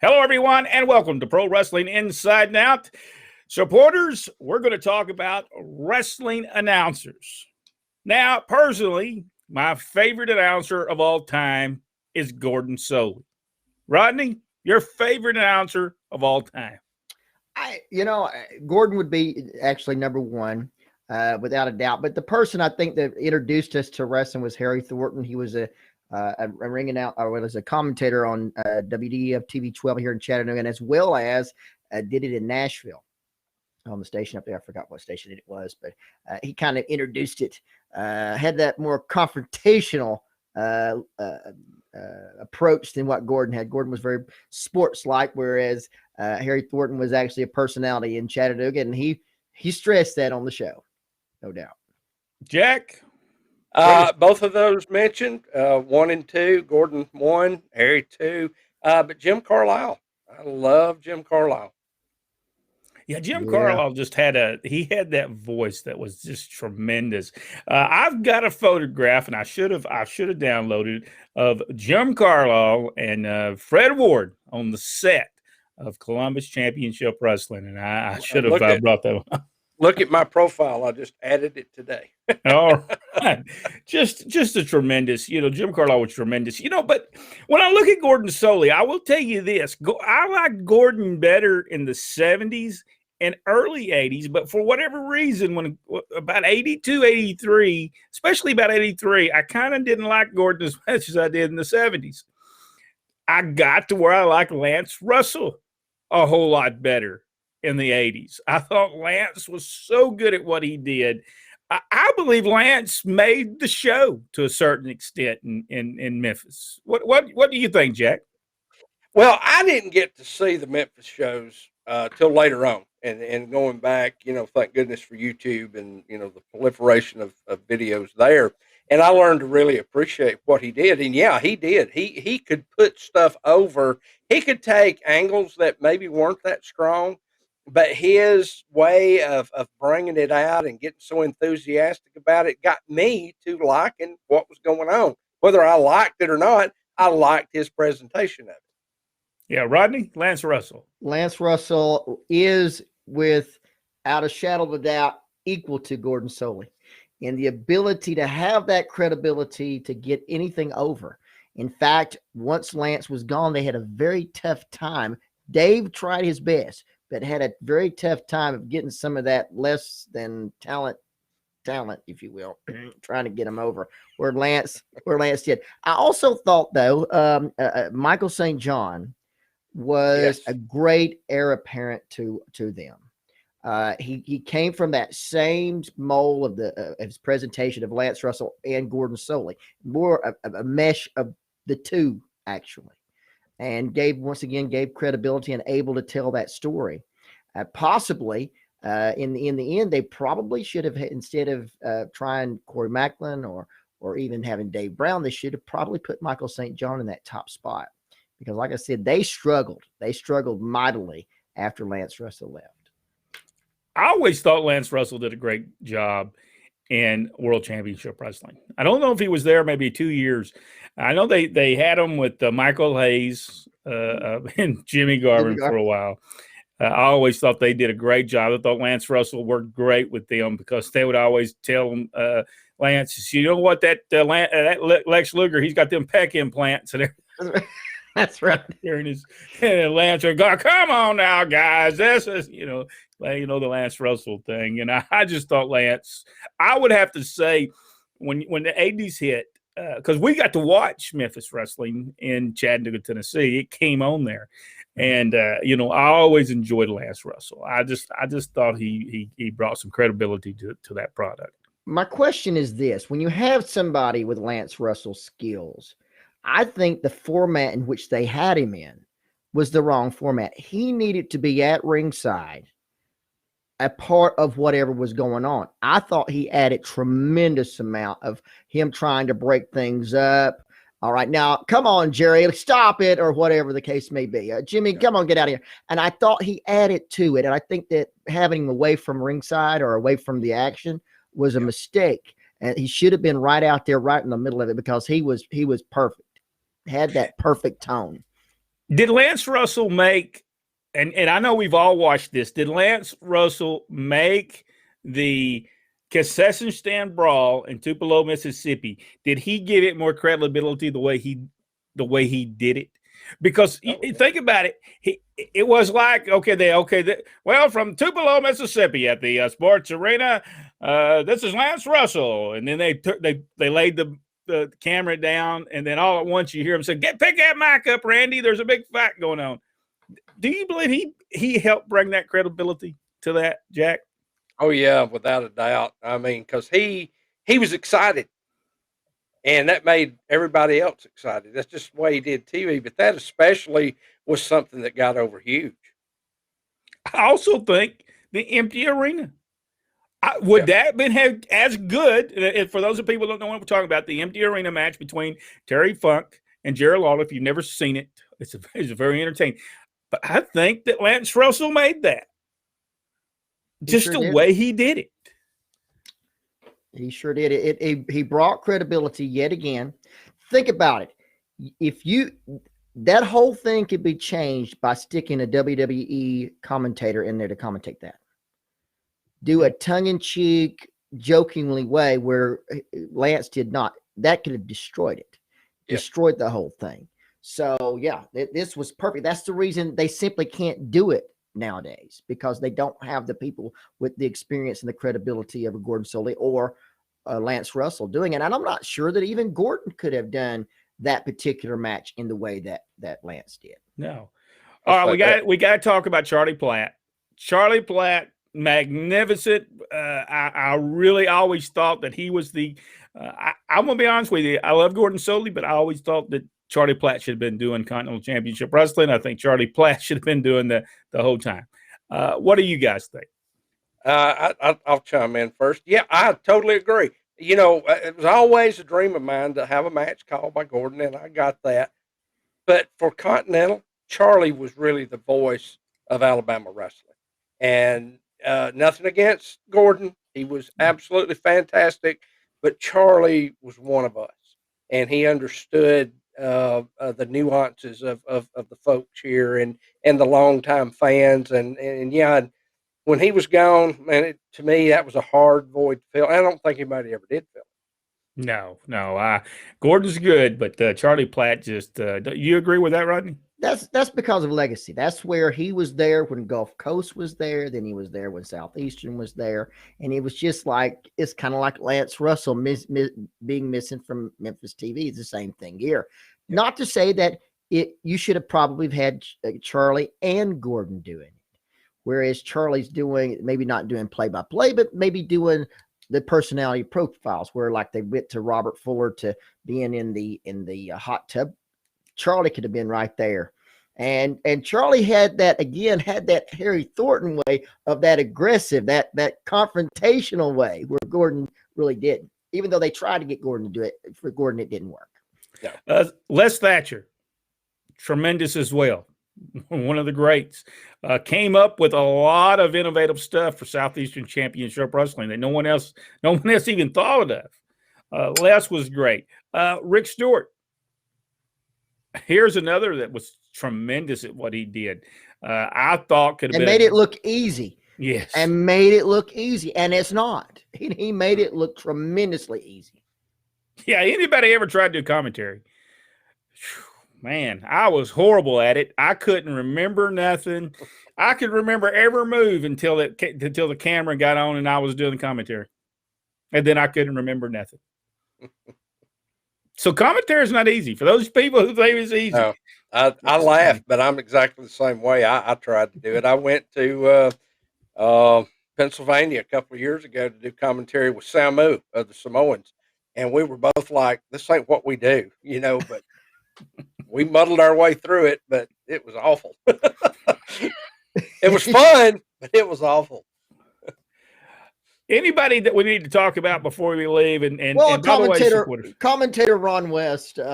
Hello, everyone, and welcome to Pro Wrestling Inside and Out. Supporters, we're going to talk about wrestling announcers. Now, personally, my favorite announcer of all time is Gordon Solie. Rodney, your favorite announcer of all time? Gordon would be actually number one, without a doubt. But the person I think that introduced us to wrestling was Harry Thornton. He was a ring out, or was a commentator on WDF TV 12 here in Chattanooga, and as well as did it in Nashville on the station up there. I forgot what station it was, but he kind of introduced it. Had that more confrontational approach than what Gordon had. Gordon was very sports-like, whereas Harry Thornton was actually a personality in Chattanooga, and he stressed that on the show, no doubt. Jack? Both of those mentioned, 1 and 2, Gordon 1, Harry 2, but Jim Carlisle. I love Jim Carlisle. Yeah, Jim Carlisle just had that voice that was just tremendous. I've got a photograph, and I should have downloaded, of Jim Carlisle and Fred Ward on the set of Columbus Championship Wrestling, and I should have brought that one up. Look at my profile. I just added it today. All right. Just a tremendous, Jim Carlisle was tremendous. But when I look at Gordon Solie, I will tell you this. I like Gordon better in the 70s and early 80s, but for whatever reason, when about 82, 83, especially about 83, I kind of didn't like Gordon as much as I did in the 70s. I got to where I like Lance Russell a whole lot better in the 80s. I thought Lance was so good at what he did. I believe Lance made the show to a certain extent in Memphis. What do you think, Jack? Well, I didn't get to see the Memphis shows till later on, and going back, thank goodness for YouTube and the proliferation of videos there. And I learned to really appreciate what he did. And yeah, he did. He could put stuff over. He could take angles that maybe weren't that strong, but his way of bringing it out and getting so enthusiastic about it got me to liking what was going on. Whether I liked it or not, I liked his presentation of it. Yeah, Rodney, Lance Russell. Lance Russell is, without a shadow of a doubt, equal to Gordon Solie in the ability to have that credibility to get anything over. In fact, once Lance was gone, they had a very tough time. Dave tried his best, but had a very tough time of getting some of that less than talent, if you will, trying to get him over where Lance did. I also thought, though, Michael St. John was a great heir apparent to them. He came from that same mold of his presentation of Lance Russell and Gordon Solie, more a mesh of the two, actually. And gave credibility and able to tell that story. Possibly, in the end, they probably should have, instead of trying Corey Macklin or even having Dave Brown, they should have probably put Michael St. John in that top spot. Because, like I said, they struggled. They struggled mightily after Lance Russell left. I always thought Lance Russell did a great job in World Championship Wrestling. I don't know if he was there maybe 2 years. I know they had him with Michael Hayes and Jimmy Garvin for a while. I always thought they did a great job. I thought Lance Russell worked great with them because they would always tell him, Lance, you know what, that Lex Luger, he's got them pec implants. And that's right. And Lance would go, come on now, guys. This is, the Lance Russell thing. And I just thought Lance, I would have to say when the 80s hit, because we got to watch Memphis wrestling in Chattanooga, Tennessee. It came on there. And, I always enjoyed Lance Russell. I just thought he brought some credibility to that product. My question is this. When you have somebody with Lance Russell's skills, I think the format in which they had him in was the wrong format. He needed to be at ringside, a part of whatever was going on. I thought he added tremendous amount of him trying to break things up. All right, now, come on, Jerry, stop it, or whatever the case may be. Jimmy, come on, get out of here. And I thought he added to it, and I think that having him away from ringside or away from the action was a mistake. And he should have been right out there, right in the middle of it, because he was perfect. Had that perfect tone. Did Lance Russell make, and I know we've all watched this, did Lance Russell make the concession stand brawl in Tupelo, Mississippi? Did he give it more credibility the way he did it? Because think about it, it was like, well, from Tupelo, Mississippi at the sports arena, this is Lance Russell. And then they laid the camera down, and then all at once you hear him say, pick that mic up, Randy. There's a big fight going on. Do you believe he helped bring that credibility to that, Jack? Oh yeah, without a doubt. I mean, because he was excited, and that made everybody else excited. That's just the way he did TV. But that especially was something that got over huge. I also think the empty arena. Would that have been as good? And for those of people who don't know what we're talking about, the empty arena match between Terry Funk and Jerry Lawler. If you've never seen it, it's very entertaining. But I think that Lance Russell made that. Just the way he did it. He sure did. He brought credibility yet again. Think about it. That whole thing could be changed by sticking a WWE commentator in there to commentate that. Do a tongue-in-cheek, jokingly way where Lance did not. That could have destroyed it. Destroyed the whole thing. So, yeah, this was perfect. That's the reason they simply can't do it nowadays, because they don't have the people with the experience and the credibility of a Gordon Solie or Lance Russell doing it. And I'm not sure that even Gordon could have done that particular match in the way that Lance did. No. All right, we got to talk about Charlie Platt. Charlie Platt, magnificent. I really always thought that he was the I'm going to be honest with you. I love Gordon Solie, but I always thought that Charlie Platt should have been doing Continental Championship Wrestling. I think Charlie Platt should have been doing the whole time. What do you guys think? I'll chime in first. Yeah, I totally agree. You know, it was always a dream of mine to have a match called by Gordon, and I got that. But for Continental, Charlie was really the voice of Alabama wrestling. And nothing against Gordon. He was absolutely fantastic. But Charlie was one of us. And he understood the nuances of the folks here and the longtime fans. And yeah, when he was gone, man, to me, that was a hard void to fill. I don't think anybody ever did fill it. No. Gordon's good, but Charlie Platt just you agree with that, Rodney? That's because of legacy. That's where he was there when Gulf Coast was there. Then he was there when Southeastern was there. And it was just like, it's kind of like Lance Russell being missing from Memphis TV. It's the same thing here. Not to say that you should have probably had Charlie and Gordon doing it. Whereas Charlie's doing, maybe not doing play-by-play, but maybe doing the personality profiles, where like they went to Robert Fuller to being in the hot tub. Charlie could have been right there. And Charlie had that Harry Thornton way of that aggressive, that confrontational way, where Gordon really didn't. Even though they tried to get Gordon to do it, for Gordon it didn't work. Yeah. Les Thatcher, tremendous as well. One of the greats, came up with a lot of innovative stuff for Southeastern Championship Wrestling that no one else even thought of. Les was great. Rick Stewart. Here's another that was tremendous at what he did. I thought could have been. And made it look easy. Yes. And made it look easy. And it's not. He made it look tremendously easy. Yeah. Anybody ever tried to do commentary? Man, I was horrible at it. I couldn't remember nothing. I could remember every move until the camera got on and I was doing the commentary. And then I couldn't remember nothing. So commentary is not easy for those people who think it's easy. No, I laugh, but I'm exactly the same way. I tried to do it. I went to Pennsylvania a couple of years ago to do commentary with Samu of the Samoans, and we were both like, "This ain't what we do," you know. But we muddled our way through it, but it was awful. It was fun, but it was awful. Anybody that we need to talk about before we leave, and commentator Ron West. You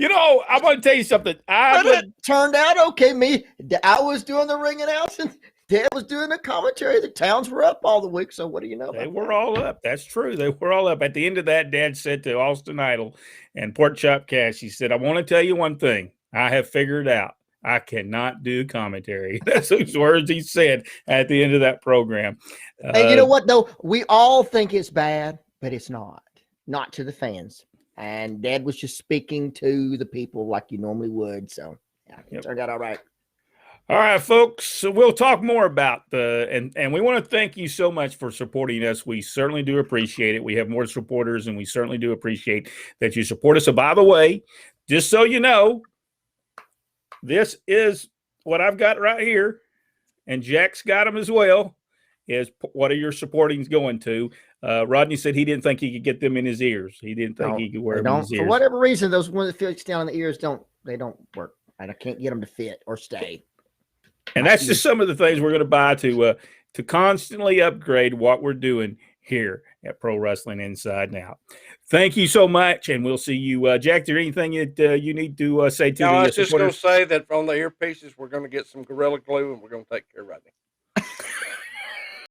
know, I'm going to tell you something. It turned out okay. I was doing the ring announcing. Dad was doing the commentary. The towns were up all the week. So what do you know? They about were that? all up. That's true. They were all up. At the end of that, Dad said to Austin Idol and Pork Chop Cash, he said, I want to tell you one thing. I have figured out I cannot do commentary. That's those words he said at the end of that program. And you know what, though? We all think it's bad, but it's not. Not to the fans. And Dad was just speaking to the people like you normally would. So, yeah, it turned out all right. All right, folks. So we'll talk more about and we want to thank you so much for supporting us. We certainly do appreciate it. We have more supporters, and we certainly do appreciate that you support us. So, by the way, just so you know, this is what I've got right here, and Jack's got them as well. Is what are your supportings going to? Rodney said he didn't think he could get them in his ears. He didn't think he could wear them in his ears. For whatever reason, those ones that fits down in the ears don't work. And I can't get them to fit or stay. And that's just some of the things we're going to buy to constantly upgrade what we're doing here at Pro Wrestling Inside and Out. Thank you so much, and we'll see you. Jack, is there anything that you need to say to the I was just going supporters? to say that on the earpieces, we're going to get some Gorilla Glue, and we're going to take care of Rodney.